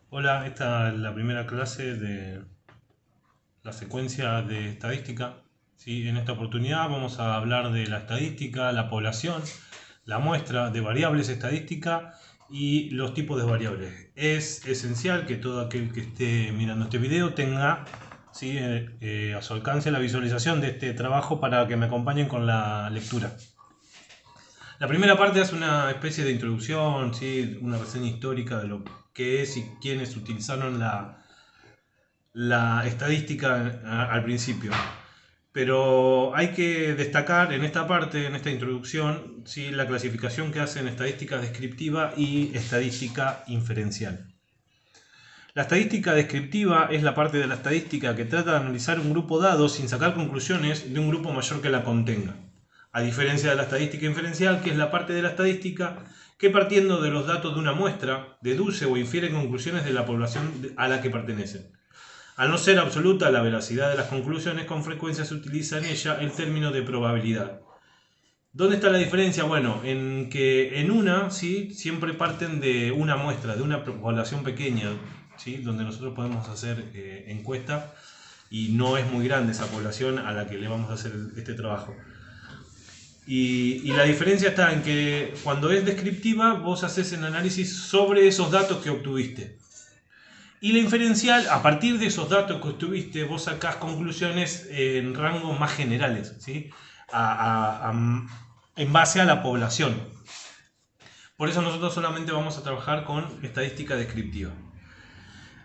Hola, esta es la primera clase de la secuencia de estadística. ¿Sí? En esta oportunidad vamos a hablar de la estadística, la población, la muestra de variables estadísticas y los tipos de variables. Es esencial que todo aquel que esté mirando este video tenga, ¿sí? A su alcance la visualización de este trabajo para que me acompañen con la lectura. La primera parte hace una especie de introducción, ¿sí? Una reseña histórica de lo que es y quiénes utilizaron la estadística al principio. Pero hay que destacar en esta parte, en esta introducción, ¿sí? La clasificación que hacen estadística descriptiva y estadística inferencial. La estadística descriptiva es la parte de la estadística que trata de analizar un grupo dado sin sacar conclusiones de un grupo mayor que la contenga. A diferencia de la estadística inferencial, que es la parte de la estadística que, partiendo de los datos de una muestra, deduce o infiere conclusiones de la población a la que pertenecen. Al no ser absoluta la veracidad de las conclusiones, con frecuencia se utiliza en ella el término de probabilidad. ¿Dónde está la diferencia? Bueno, en que en una, ¿sí? Siempre parten de una muestra, de una población pequeña, ¿sí? Donde nosotros podemos hacer encuesta y no es muy grande esa población a la que le vamos a hacer este trabajo. Y la diferencia está en que cuando es descriptiva vos haces el análisis sobre esos datos que obtuviste. Y la inferencial, a partir de esos datos que obtuviste, vos sacás conclusiones en rangos más generales, ¿sí? En base a la población. Por eso nosotros solamente vamos a trabajar con estadística descriptiva.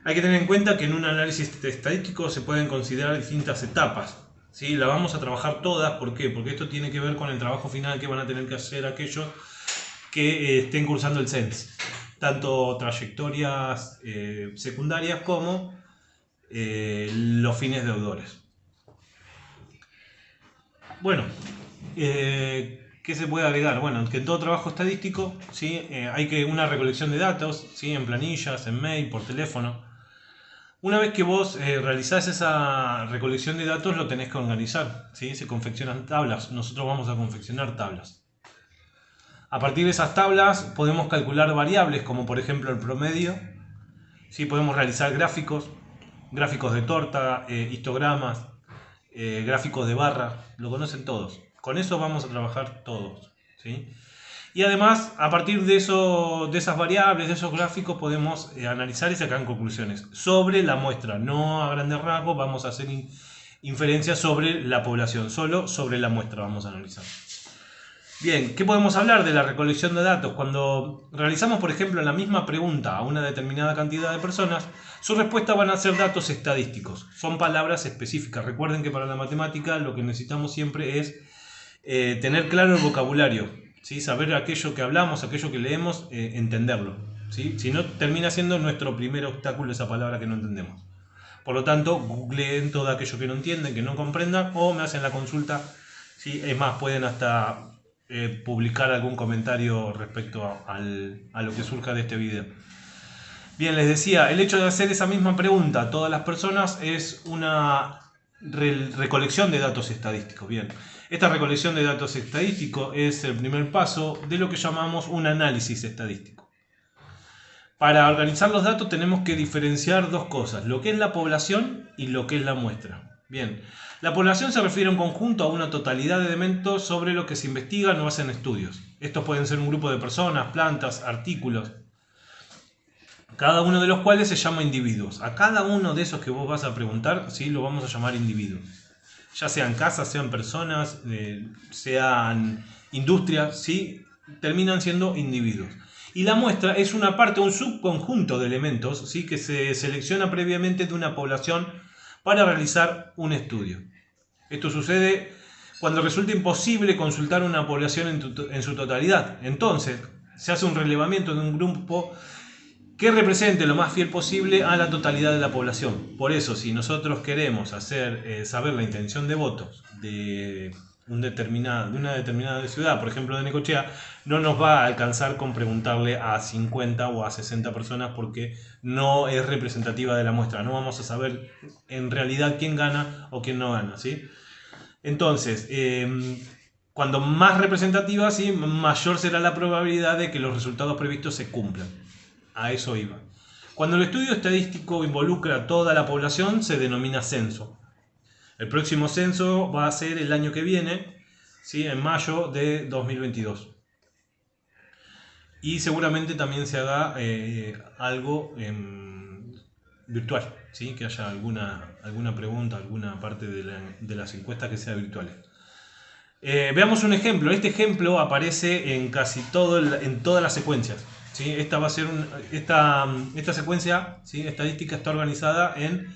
Hay que tener en cuenta que en un análisis estadístico se pueden considerar distintas etapas. ¿Sí? La vamos a trabajar todas, ¿por qué? Porque esto tiene que ver con el trabajo final que van a tener que hacer aquellos que estén cursando el CENS. Tanto trayectorias secundarias como los fines deudores. Bueno, ¿qué se puede agregar? Bueno, que en todo trabajo estadístico, ¿sí? Hay que una recolección de datos, ¿sí? En planillas, en mail, por teléfono. Una vez que vos realizás esa recolección de datos, lo tenés que organizar, ¿sí? Se confeccionan tablas. Nosotros vamos a confeccionar tablas. A partir de esas tablas podemos calcular variables, como por ejemplo el promedio. ¿Sí? Podemos realizar gráficos, gráficos de torta, histogramas, gráficos de barra, lo conocen todos. Con eso vamos a trabajar todos, ¿sí? Y además, a partir de esas variables, de esos gráficos, podemos analizar y sacar conclusiones sobre la muestra. No a grandes rasgos, vamos a hacer inferencias sobre la población, solo sobre la muestra vamos a analizar. Bien, ¿qué podemos hablar de la recolección de datos? Cuando realizamos, por ejemplo, la misma pregunta a una determinada cantidad de personas, su respuesta van a ser datos estadísticos. Son palabras específicas. Recuerden que para la matemática lo que necesitamos siempre es tener claro el vocabulario, ¿sí? Saber aquello que hablamos, aquello que leemos, entenderlo, ¿sí? Si no, termina siendo nuestro primer obstáculo esa palabra que no entendemos. Por lo tanto, googleen todo aquello que no entienden, que no comprendan, o me hacen la consulta. ¿Sí? Es más, pueden hasta publicar algún comentario respecto a lo que surja de este video. Bien, les decía, el hecho de hacer esa misma pregunta a todas las personas es una recolección de datos estadísticos. Bien, esta recolección de datos estadísticos es el primer paso de lo que llamamos un análisis estadístico. Para organizar los datos tenemos que diferenciar dos cosas, lo que es la población y lo que es la muestra. Bien, la población se refiere a un conjunto, a una totalidad de elementos sobre lo que se investigan o hacen estudios. Estos pueden ser un grupo de personas, plantas, artículos, cada uno de los cuales se llama individuos. A cada uno de esos que vos vas a preguntar, ¿sí? Lo vamos a llamar individuos. Ya sean casas, sean personas, sean industrias, ¿sí? Terminan siendo individuos. Y la muestra es una parte, un subconjunto de elementos, ¿sí? Que se selecciona previamente de una población para realizar un estudio. Esto sucede cuando resulta imposible consultar una población en su totalidad. Entonces, se hace un relevamiento de un grupo que represente lo más fiel posible a la totalidad de la población. Por eso, si nosotros queremos saber la intención de votos de una determinada ciudad, por ejemplo de Necochea, no nos va a alcanzar con preguntarle a 50 o a 60 personas porque no es representativa de la muestra. No vamos a saber en realidad quién gana o quién no gana, ¿sí? Entonces, cuando más representativa, ¿sí? Mayor será la probabilidad de que los resultados previstos se cumplan. A eso iba. Cuando el estudio estadístico involucra a toda la población, se denomina censo. El próximo censo va a ser el año que viene, ¿sí? En mayo de 2022. Y seguramente también se haga algo virtual, ¿sí? Que haya alguna pregunta, alguna parte de las encuestas que sea virtuales. Veamos un ejemplo. Este ejemplo aparece en casi en todas las secuencias, ¿sí? Esta va a ser esta secuencia, ¿sí? Estadística está organizada en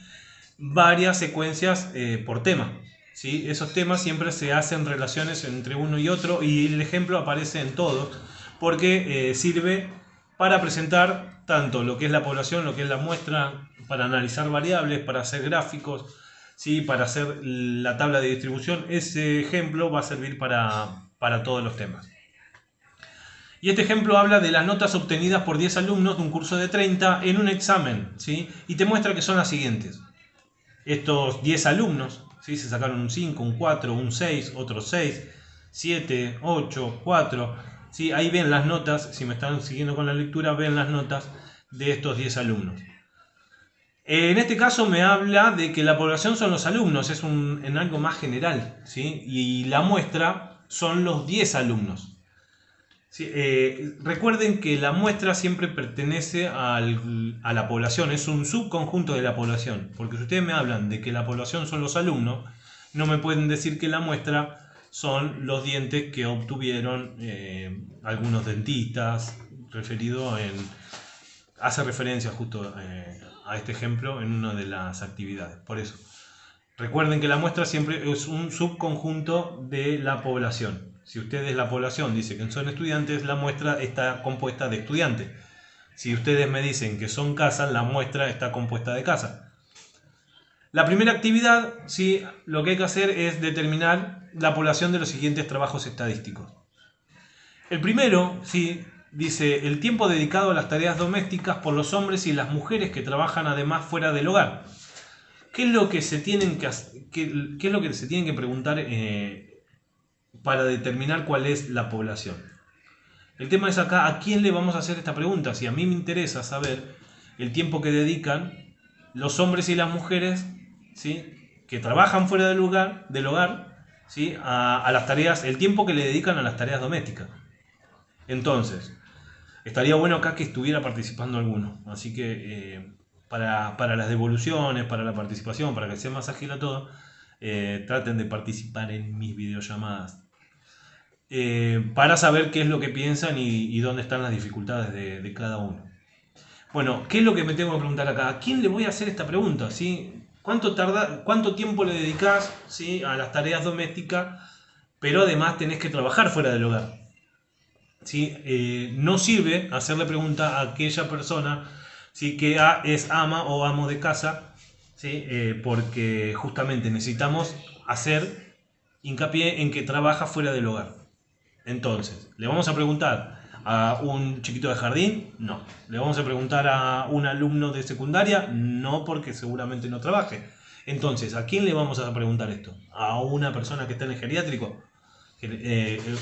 varias secuencias por tema, ¿sí? Esos temas siempre se hacen relaciones entre uno y otro, y el ejemplo aparece en todos porque sirve para presentar tanto lo que es la población, lo que es la muestra, para analizar variables, para hacer gráficos, ¿sí? Para hacer la tabla de distribución. Ese ejemplo va a servir para todos los temas. Y este ejemplo habla de las notas obtenidas por 10 alumnos de un curso de 30 en un examen, ¿sí? Y te muestra que son las siguientes. Estos 10 alumnos, ¿sí? Se sacaron un 5, un 4, un 6, otro 6, 7, 8, 4. ¿Sí? Ahí ven las notas, si me están siguiendo con la lectura, ven las notas de estos 10 alumnos. En este caso me habla de que la población son los alumnos, es en algo más general, ¿sí? Y la muestra son los 10 alumnos. Sí, recuerden que la muestra siempre pertenece a la población, es un subconjunto de la población, porque si ustedes me hablan de que la población son los alumnos, no me pueden decir que la muestra son los dientes que obtuvieron algunos dentistas, hace referencia justo a este ejemplo en una de las actividades. Por eso, recuerden que la muestra siempre es un subconjunto de la población. Si ustedes, la población, dice que son estudiantes, la muestra está compuesta de estudiantes. Si ustedes me dicen que son casas, la muestra está compuesta de casas. La primera actividad, ¿sí? Lo que hay que hacer es determinar la población de los siguientes trabajos estadísticos. El primero, ¿sí? Dice el tiempo dedicado a las tareas domésticas por los hombres y las mujeres que trabajan además fuera del hogar. ¿Qué es lo que se tienen que preguntar para determinar cuál es la población? El tema es acá, ¿a quién le vamos a hacer esta pregunta? Si a mí me interesa saber el tiempo que dedican los hombres y las mujeres, ¿sí? Que trabajan fuera del hogar, ¿sí? A las tareas, el tiempo que le dedican a las tareas domésticas. Entonces, estaría bueno acá que estuviera participando alguno. Así que para las devoluciones, para la participación, para que sea más ágil a todo, traten de participar en mis videollamadas. Para saber qué es lo que piensan y dónde están las dificultades de cada uno. Bueno, ¿qué es lo que me tengo que preguntar acá? ¿A quién le voy a hacer esta pregunta? ¿Sí? ¿Cuánto tiempo le dedicás, ¿sí? A las tareas domésticas, pero además tenés que trabajar fuera del hogar? ¿Sí? No sirve hacerle pregunta a aquella persona, ¿sí? Que es ama o amo de casa, ¿sí? Porque justamente necesitamos hacer hincapié en que trabaja fuera del hogar. Entonces, ¿le vamos a preguntar a un chiquito de jardín? No. ¿Le vamos a preguntar a un alumno de secundaria? No, porque seguramente no trabaje. Entonces, ¿a quién le vamos a preguntar esto? ¿A una persona que está en el geriátrico?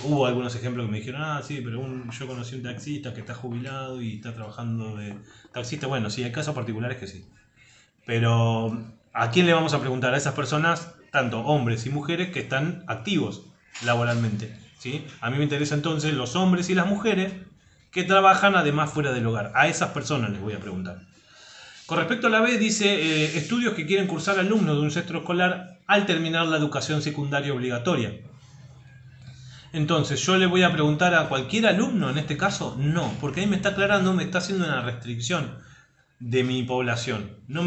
Hubo algunos ejemplos que me dijeron, sí, pero yo conocí un taxista que está jubilado y está trabajando de taxista. Bueno, sí, hay casos particulares que sí. Pero, ¿a quién le vamos a preguntar? A esas personas, tanto hombres y mujeres, que están activos laboralmente. ¿Sí? A mí me interesan entonces los hombres y las mujeres que trabajan además fuera del hogar. A esas personas les voy a preguntar. Con respecto a la B, dice estudios que quieren cursar alumnos de un centro escolar al terminar la educación secundaria obligatoria. Entonces, ¿yo le voy a preguntar a cualquier alumno en este caso? No, porque ahí me está aclarando, me está haciendo una restricción de mi población. No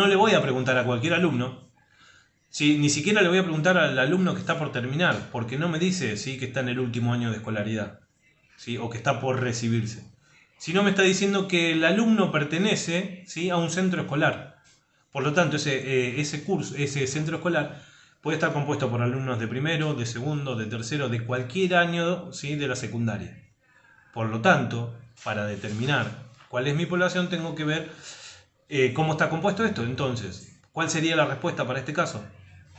le voy a preguntar a cualquier alumno. Sí, ni siquiera le voy a preguntar al alumno que está por terminar, porque no me dice, ¿sí? Que está en el último año de escolaridad, ¿sí? O que está por recibirse. Sino me está diciendo que el alumno pertenece, ¿sí? A un centro escolar. Por lo tanto, ese centro escolar puede estar compuesto por alumnos de primero, de segundo, de tercero, de cualquier año, ¿sí? De la secundaria. Por lo tanto, para determinar cuál es mi población, tengo que ver cómo está compuesto esto. Entonces, ¿cuál sería la respuesta para este caso?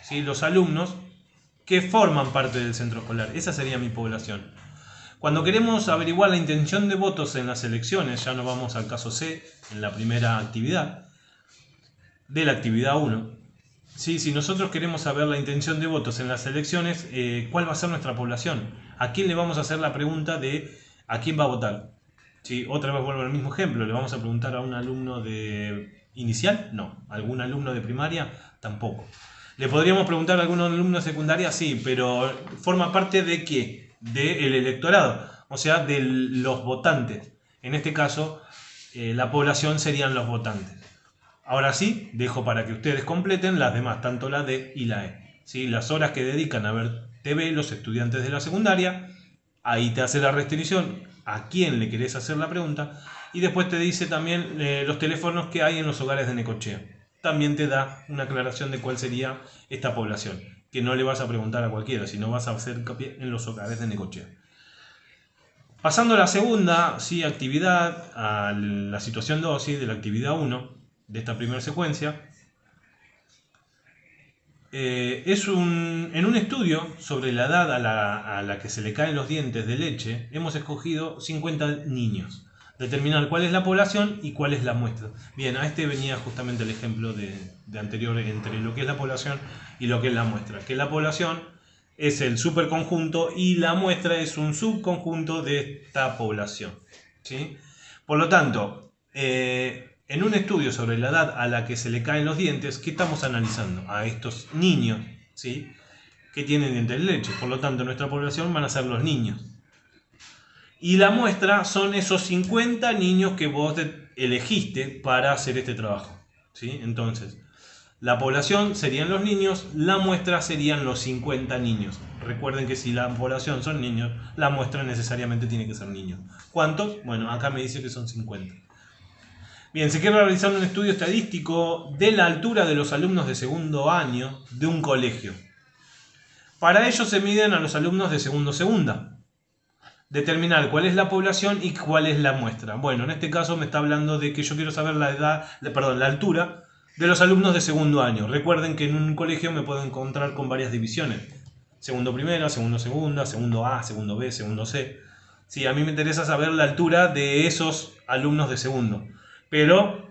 ¿Sí? Los alumnos que forman parte del centro escolar. Esa sería mi población. Cuando queremos averiguar la intención de votos en las elecciones, ya nos vamos al caso C, en la primera actividad, de la actividad 1. ¿Sí? Si nosotros queremos saber la intención de votos en las elecciones, ¿cuál va a ser nuestra población? ¿A quién le vamos a hacer la pregunta de a quién va a votar? ¿Sí? Otra vez vuelvo al mismo ejemplo, ¿le vamos a preguntar a un alumno de inicial? No. ¿Algún alumno de primaria? Tampoco. ¿Le podríamos preguntar a algún alumno de secundaria? Sí, pero forma parte de ¿qué? Del electorado, o sea, de los votantes. En este caso, la población serían los votantes. Ahora sí, dejo para que ustedes completen las demás, tanto la D y la E. ¿Sí? Las horas que dedican a ver TV los estudiantes de la secundaria, ahí te hace la restricción a quién le querés hacer la pregunta, y después te dice también los teléfonos que hay en los hogares de Necochea. También te da una aclaración de cuál sería esta población, que no le vas a preguntar a cualquiera, sino vas a hacer hincapié en los hogares de Necochea. Pasando a la segunda actividad, a la situación 2 de la actividad 1 de esta primera secuencia, en un estudio sobre la edad a la que se le caen los dientes de leche, hemos escogido 50 niños. Determinar cuál es la población y cuál es la muestra. Bien, a este venía justamente el ejemplo de anterior entre lo que es la población y lo que es la muestra. Que la población es el superconjunto y la muestra es un subconjunto de esta población. ¿Sí? Por lo tanto, en un estudio sobre la edad a la que se le caen los dientes, ¿qué estamos analizando? A estos niños, ¿sí? Que tienen dientes de leche. Por lo tanto, nuestra población van a ser los niños. Y la muestra son esos 50 niños que vos elegiste para hacer este trabajo. ¿Sí? Entonces, la población serían los niños, la muestra serían los 50 niños. Recuerden que si la población son niños, la muestra necesariamente tiene que ser niños. ¿Cuántos? Bueno, acá me dice que son 50. Bien, se quiere realizar un estudio estadístico de la altura de los alumnos de segundo año de un colegio. Para ello se miden a los alumnos de segunda. Determinar cuál es la población y cuál es la muestra. Bueno, en este caso me está hablando de que yo quiero saber la altura de los alumnos de segundo año. Recuerden que en un colegio me puedo encontrar con varias divisiones. Segundo primera, segundo segunda, segundo A, segundo B, segundo C. Sí, a mí me interesa saber la altura de esos alumnos de segundo. Pero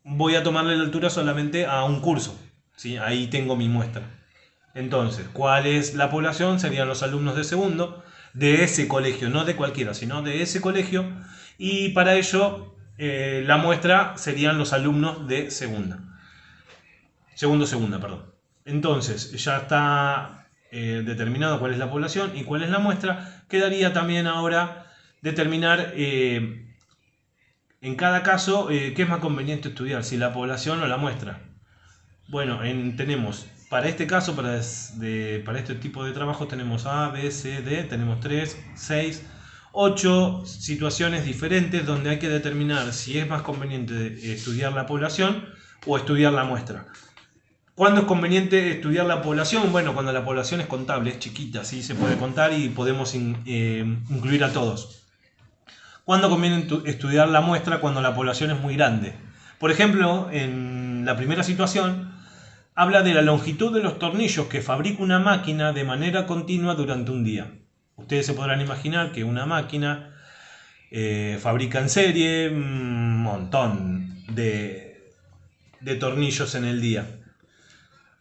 voy a tomarle la altura solamente a un curso. ¿Sí? Ahí tengo mi muestra. Entonces, ¿cuál es la población? Serían los alumnos de segundo, de ese colegio, no de cualquiera, sino de ese colegio. Y para ello, la muestra serían los alumnos de segunda. Segunda, perdón. Entonces, ya está determinado cuál es la población y cuál es la muestra. Quedaría también ahora determinar en cada caso qué es más conveniente estudiar, si la población o la muestra. Bueno, tenemos, para este caso, para este tipo de trabajo, tenemos A, B, C, D, tenemos 3, 6, 8 situaciones diferentes donde hay que determinar si es más conveniente estudiar la población o estudiar la muestra. ¿Cuándo es conveniente estudiar la población? Bueno, cuando la población es contable, es chiquita, ¿sí? Se puede contar y podemos incluir a todos. ¿Cuándo conviene estudiar la muestra? Cuando la población es muy grande. Por ejemplo, en la primera situación, habla de la longitud de los tornillos que fabrica una máquina de manera continua durante un día. Ustedes se podrán imaginar que una máquina fabrica en serie un montón de tornillos en el día.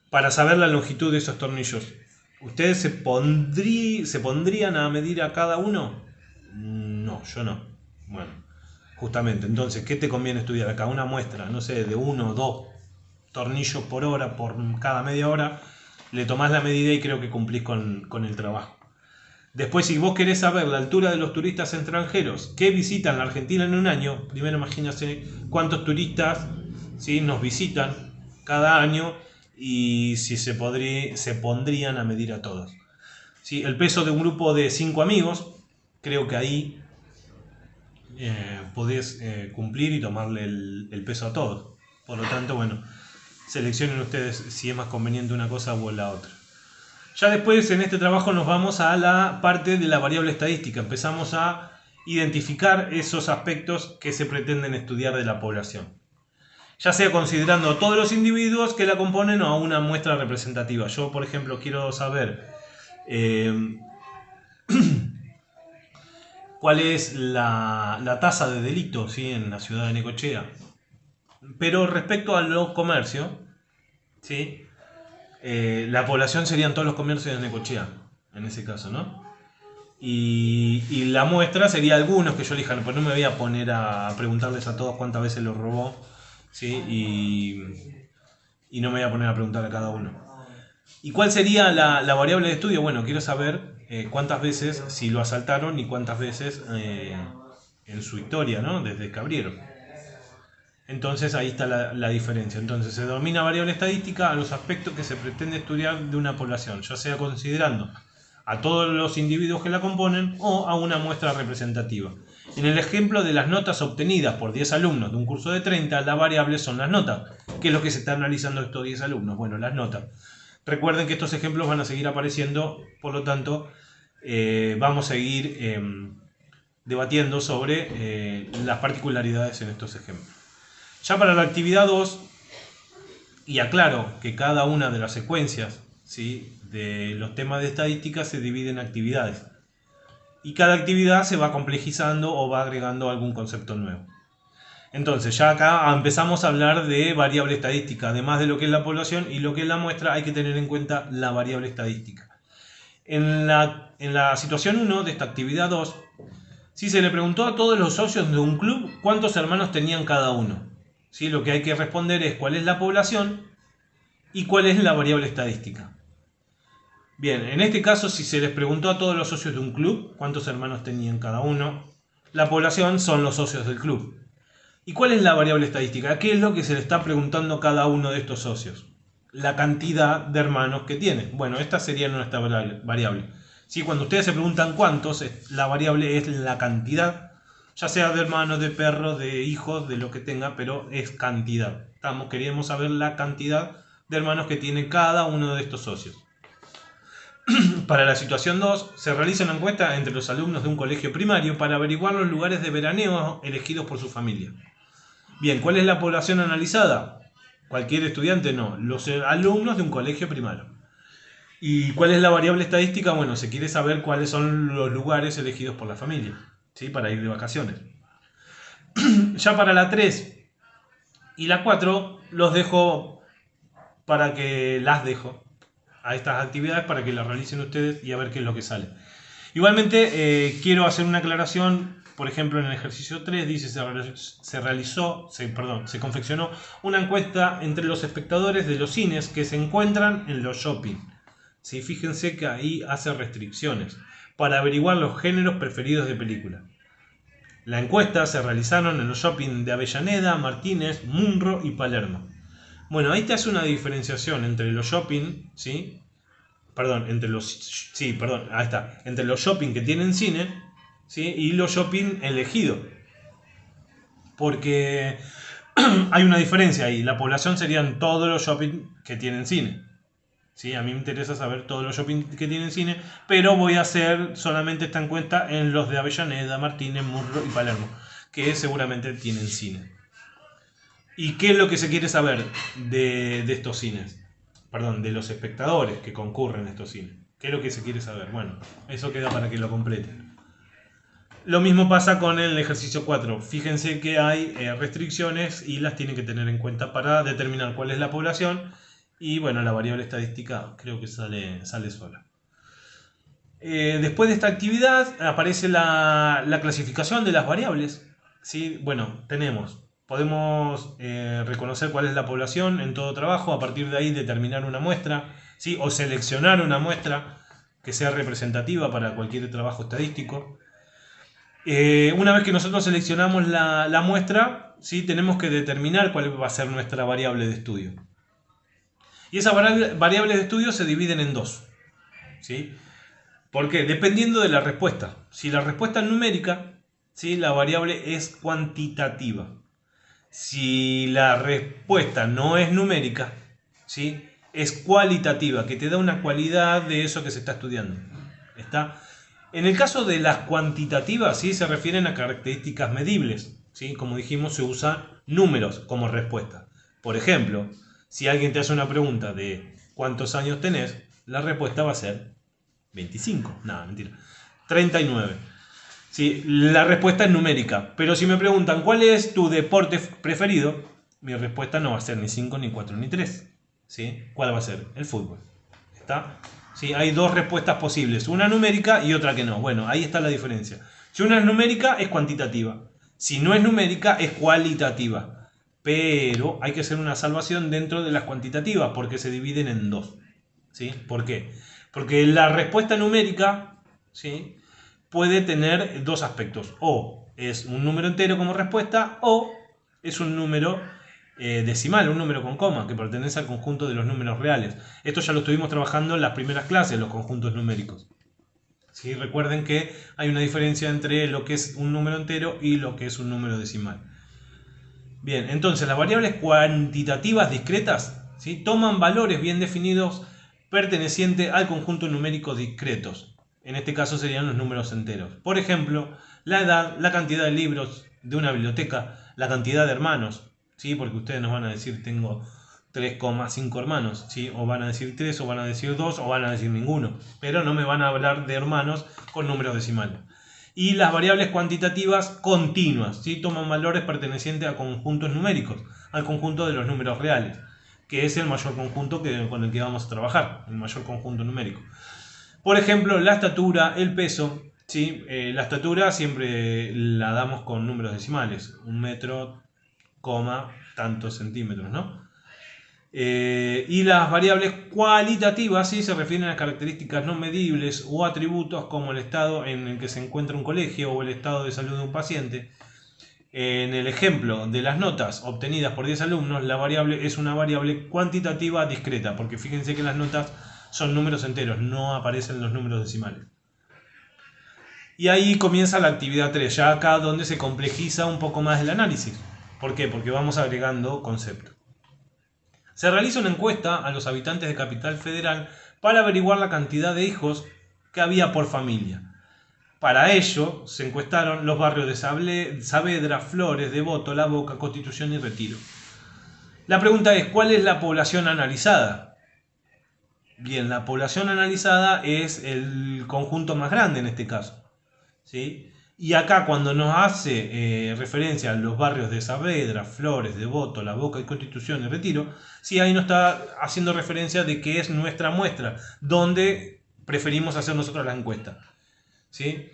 Para saber la longitud de esos tornillos, ¿ustedes se pondrían a medir a cada uno? No, yo no. Bueno, justamente, entonces, ¿qué te conviene estudiar acá? Una muestra, no sé, de 1 o 2 tornillos por hora, por cada media hora, le tomás la medida y creo que cumplís con el trabajo. Después, si vos querés saber la altura de los turistas extranjeros que visitan la Argentina en un año, primero imagínense cuántos turistas, ¿sí?, nos visitan cada año y si se pondrían a medir a todos. ¿Sí? El peso de un grupo de 5 amigos, creo que ahí podés cumplir y tomarle el peso a todos. Por lo tanto, bueno, seleccionen ustedes si es más conveniente una cosa o la otra. Ya después en este trabajo nos vamos a la parte de la variable estadística. Empezamos a identificar esos aspectos que se pretenden estudiar de la población. Ya sea considerando a todos los individuos que la componen o a una muestra representativa. Yo, por ejemplo, quiero saber cuál es la tasa de delito, ¿sí?, en la ciudad de Necochea. Pero respecto a los comercios, ¿sí?, la población serían todos los comercios de Necochea, en ese caso, ¿no? Y la muestra sería algunos que yo elija, pues no me voy a poner a preguntarles a todos cuántas veces lo robó, ¿sí? Y no me voy a poner a preguntar a cada uno. ¿Y cuál sería la variable de estudio? Bueno, quiero saber cuántas veces, si lo asaltaron y cuántas veces en su historia, ¿no?, desde que abrieron. Entonces ahí está la diferencia. Entonces se denomina variable estadística a los aspectos que se pretende estudiar de una población, ya sea considerando a todos los individuos que la componen o a una muestra representativa. En el ejemplo de las notas obtenidas por 10 alumnos de un curso de 30, la variable son las notas. ¿Qué es lo que se está analizando estos 10 alumnos? Bueno, las notas. Recuerden que estos ejemplos van a seguir apareciendo, por lo tanto, vamos a seguir debatiendo sobre las particularidades en estos ejemplos. Ya para la actividad 2, y aclaro que cada una de las secuencias, ¿sí?, de los temas de estadística se divide en actividades. Y cada actividad se va complejizando o va agregando algún concepto nuevo. Entonces ya acá empezamos a hablar de variable estadística. Además de lo que es la población y lo que es la muestra, hay que tener en cuenta la variable estadística. En la situación 1 de esta actividad 2, si se le preguntó a todos los socios de un club cuántos hermanos tenían cada uno. ¿Sí? Lo que hay que responder es cuál es la población y cuál es la variable estadística. Bien, en este caso, si se les preguntó a todos los socios de un club cuántos hermanos tenían cada uno, la población son los socios del club. ¿Y cuál es la variable estadística? ¿Qué es lo que se le está preguntando a cada uno de estos socios? La cantidad de hermanos que tiene. Bueno, esta sería nuestra variable. ¿Sí? Cuando ustedes se preguntan cuántos, la variable es la cantidad, ya sea de hermanos, de perros, de hijos, de lo que tenga, pero es cantidad. Queremos saber la cantidad de hermanos que tiene cada uno de estos socios. Para la situación 2, se realiza una encuesta entre los alumnos de un colegio primario para averiguar los lugares de veraneo elegidos por su familia. Bien, ¿cuál es la población analizada? Cualquier estudiante, no, los alumnos de un colegio primario. ¿Y cuál es la variable estadística? Bueno, se quiere saber cuáles son los lugares elegidos por la familia, ¿sí?, para ir de vacaciones. Ya para la 3 y la 4 los dejo las dejo a estas actividades para que las realicen ustedes y a ver qué es lo que sale. Igualmente quiero hacer una aclaración. Por ejemplo, en el ejercicio 3 dice se confeccionó una encuesta entre los espectadores de los cines que se encuentran en los shopping. ¿Sí? Fíjense que ahí hace restricciones para averiguar los géneros preferidos de película. La encuesta se realizaron en los shopping de Avellaneda, Martínez, Munro y Palermo. Bueno, ahí te hace una diferenciación entre los shopping, ¿sí? Entre los shopping que tienen cine, ¿sí?, y los shopping elegidos. Porque hay una diferencia ahí. La población serían todos los shopping que tienen cine. ¿Sí? A mí me interesa saber todos los shopping que tienen cine, pero voy a hacer solamente esta encuesta en los de Avellaneda, Martínez, Munro y Palermo, que seguramente tienen cine. ¿Y qué es lo que se quiere saber de estos cines? Perdón, de los espectadores que concurren a estos cines. ¿Qué es lo que se quiere saber? Bueno, eso queda para que lo completen. Lo mismo pasa con el ejercicio 4. Fíjense que hay restricciones y las tienen que tener en cuenta para determinar cuál es la población. Y bueno, la variable estadística creo que sale sola. Después de esta actividad aparece la clasificación de las variables. ¿Sí? Bueno, podemos reconocer cuál es la población en todo trabajo, a partir de ahí determinar una muestra, ¿sí?, o seleccionar una muestra que sea representativa para cualquier trabajo estadístico. Una vez que nosotros seleccionamos la muestra, ¿sí?, tenemos que determinar cuál va a ser nuestra variable de estudio. Y esas variables de estudio se dividen en dos. ¿Sí? ¿Por qué? Dependiendo de la respuesta. Si la respuesta es numérica, ¿sí?, la variable es cuantitativa. Si la respuesta no es numérica, ¿sí?, es cualitativa, que te da una cualidad de eso que se está estudiando. ¿Está? En el caso de las cuantitativas, ¿sí?, se refieren a características medibles. ¿Sí? Como dijimos, se usan números como respuesta. Por ejemplo, si alguien te hace una pregunta de ¿cuántos años tenés?, la respuesta va a ser 25. No, mentira. 39. Sí, la respuesta es numérica. Pero si me preguntan cuál es tu deporte preferido, mi respuesta no va a ser ni 5, ni 4, ni 3. ¿Sí? ¿Cuál va a ser? El fútbol. ¿Está? ¿Sí? Hay dos respuestas posibles, una numérica y otra que no. Bueno, ahí está la diferencia. Si una es numérica, es cuantitativa. Si no es numérica, es cualitativa. Pero hay que hacer una salvación dentro de las cuantitativas porque se dividen en dos. ¿Sí? ¿Por qué? Porque la respuesta numérica, ¿sí?, puede tener dos aspectos. O es un número entero como respuesta o es un número decimal, un número con coma, que pertenece al conjunto de los números reales. Esto ya lo estuvimos trabajando en las primeras clases, los conjuntos numéricos. ¿Sí? Recuerden que hay una diferencia entre lo que es un número entero y lo que es un número decimal. Bien, entonces las variables cuantitativas discretas, ¿sí?, toman valores bien definidos pertenecientes al conjunto numérico discretos. En este caso serían los números enteros. Por ejemplo, la edad, la cantidad de libros de una biblioteca, la cantidad de hermanos, ¿sí?, porque ustedes nos van a decir tengo 3,5 hermanos, ¿sí?, o van a decir 3, o van a decir 2, o van a decir ninguno, pero no me van a hablar de hermanos con números decimales. Y las variables cuantitativas continuas, ¿sí?, toman valores pertenecientes a conjuntos numéricos, al conjunto de los números reales, que es el mayor conjunto con el que vamos a trabajar, el mayor conjunto numérico. Por ejemplo, la estatura, el peso, ¿sí? La estatura siempre la damos con números decimales, 1 metro, tantos centímetros, ¿no? Y las variables cualitativas, ¿sí?, se refieren a características no medibles o atributos como el estado en el que se encuentra un colegio o el estado de salud de un paciente. En el ejemplo de las notas obtenidas por 10 alumnos, la variable es una variable cuantitativa discreta, porque fíjense que las notas son números enteros, no aparecen los números decimales. Y ahí comienza la actividad 3, ya acá donde se complejiza un poco más el análisis. ¿Por qué? Porque vamos agregando conceptos. Se realiza una encuesta a los habitantes de Capital Federal para averiguar la cantidad de hijos que había por familia. Para ello se encuestaron los barrios de Saavedra, Flores, Devoto, La Boca, Constitución y Retiro. La pregunta es, ¿cuál es la población analizada? Bien, la población analizada es el conjunto más grande en este caso, ¿sí? Y acá cuando nos hace referencia a los barrios de Saavedra, Flores, Devoto, La Boca y Constitución y Retiro, sí, ahí nos está haciendo referencia de que es nuestra muestra, donde preferimos hacer nosotros la encuesta, ¿sí?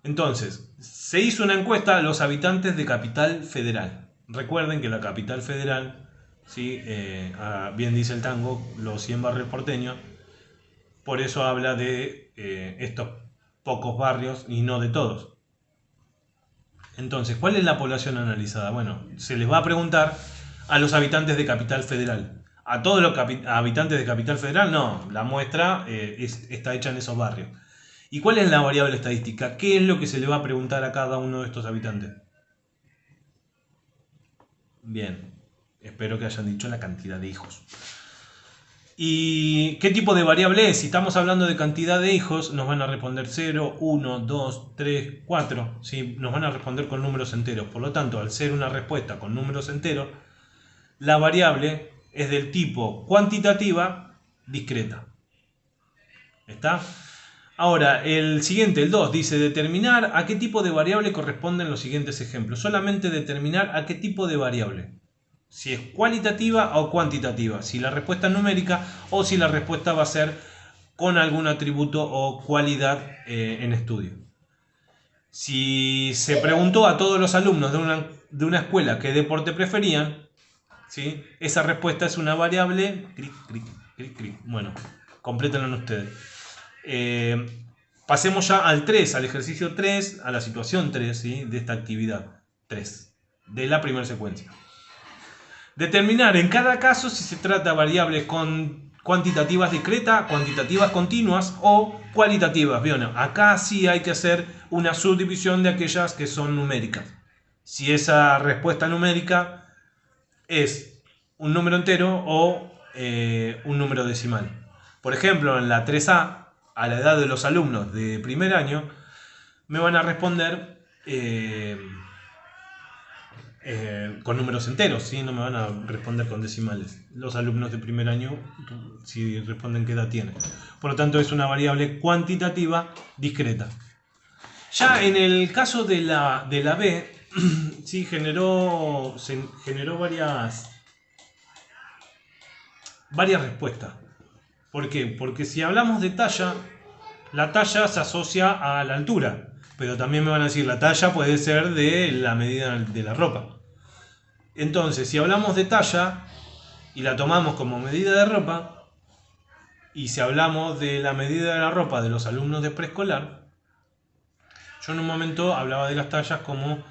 Entonces, se hizo una encuesta a los habitantes de Capital Federal. Recuerden que la Capital Federal, ¿sí?, bien dice el tango, los 100 barrios porteños, por eso habla de estos pocos barrios y no de todos. Entonces, ¿cuál es la población analizada? Bueno, se les va a preguntar a los habitantes de Capital Federal. A todos los habitantes de Capital Federal, no, la muestra está hecha en esos barrios. ¿Y cuál es la variable estadística? ¿Qué es lo que se le va a preguntar a cada uno de estos habitantes? Bien, espero que hayan dicho la cantidad de hijos. ¿Y qué tipo de variable es? Si estamos hablando de cantidad de hijos, nos van a responder 0, 1, 2, 3, 4. ¿Sí? Nos van a responder con números enteros. Por lo tanto, al ser una respuesta con números enteros, la variable es del tipo cuantitativa discreta. ¿Está? Ahora, el siguiente, el 2, dice determinar a qué tipo de variable corresponden los siguientes ejemplos. Solamente determinar a qué tipo de variable. Si es cualitativa o cuantitativa. Si la respuesta es numérica o si la respuesta va a ser con algún atributo o cualidad en estudio. Si se preguntó a todos los alumnos de una escuela qué deporte preferían, ¿sí?, esa respuesta es una variable. Bueno, complétenlo ustedes. Pasemos ya al 3, al ejercicio 3, a la situación 3, ¿sí?, de esta actividad 3, de la primera secuencia. Determinar en cada caso si se trata de variables cuantitativas discretas, cuantitativas continuas o cualitativas. Bueno, acá sí hay que hacer una subdivisión de aquellas que son numéricas. Si esa respuesta numérica es un número entero o un número decimal. Por ejemplo, en la 3A, a la edad de los alumnos de primer año, me van a responder con números enteros, ¿sí? No me van a responder con decimales. Los alumnos de primer año, si responden qué edad tienen. Por lo tanto, es una variable cuantitativa discreta. Ya en el caso de la B, sí, se generó varias respuestas. ¿Por qué? Porque si hablamos de talla, la talla se asocia a la altura. Pero también me van a decir, la talla puede ser de la medida de la ropa. Entonces, si hablamos de talla y la tomamos como medida de ropa, y si hablamos de la medida de la ropa de los alumnos de preescolar, yo en un momento hablaba de las tallas como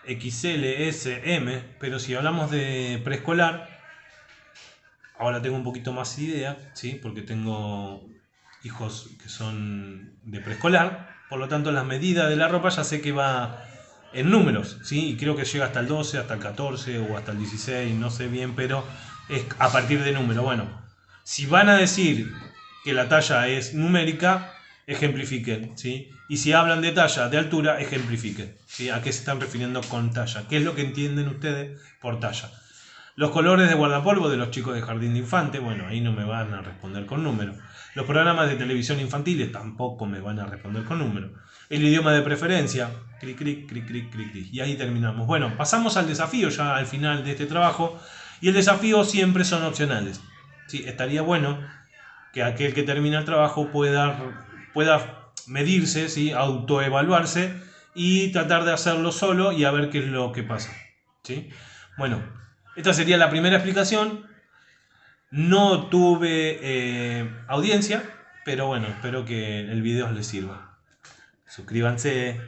XL, S, M, pero si hablamos de preescolar, ahora tengo un poquito más de idea, ¿sí? Porque tengo hijos que son de preescolar, por lo tanto las medidas de la ropa ya sé que va en números, ¿sí? Y creo que llega hasta el 12, hasta el 14 o hasta el 16, no sé bien, pero es a partir de número. Bueno, si van a decir que la talla es numérica, ejemplifiquen, ¿sí? Y si hablan de talla de altura, ejemplifiquen, ¿sí? ¿A qué se están refiriendo con talla? ¿Qué es lo que entienden ustedes por talla? Los colores de guardapolvo de los chicos de jardín de infante, bueno, ahí no me van a responder con números. Los programas de televisión infantiles tampoco me van a responder con números. El idioma de preferencia, cric, cric, cric, cric, cric, cric. Y ahí terminamos. Bueno, pasamos al desafío ya al final de este trabajo. Y el desafío siempre son opcionales. Sí, estaría bueno que aquel que termina el trabajo pueda medirse, ¿sí? Autoevaluarse y tratar de hacerlo solo y a ver qué es lo que pasa. ¿Sí? Bueno, esta sería la primera explicación. No tuve audiencia, pero bueno, espero que el video les sirva. Suscríbanse.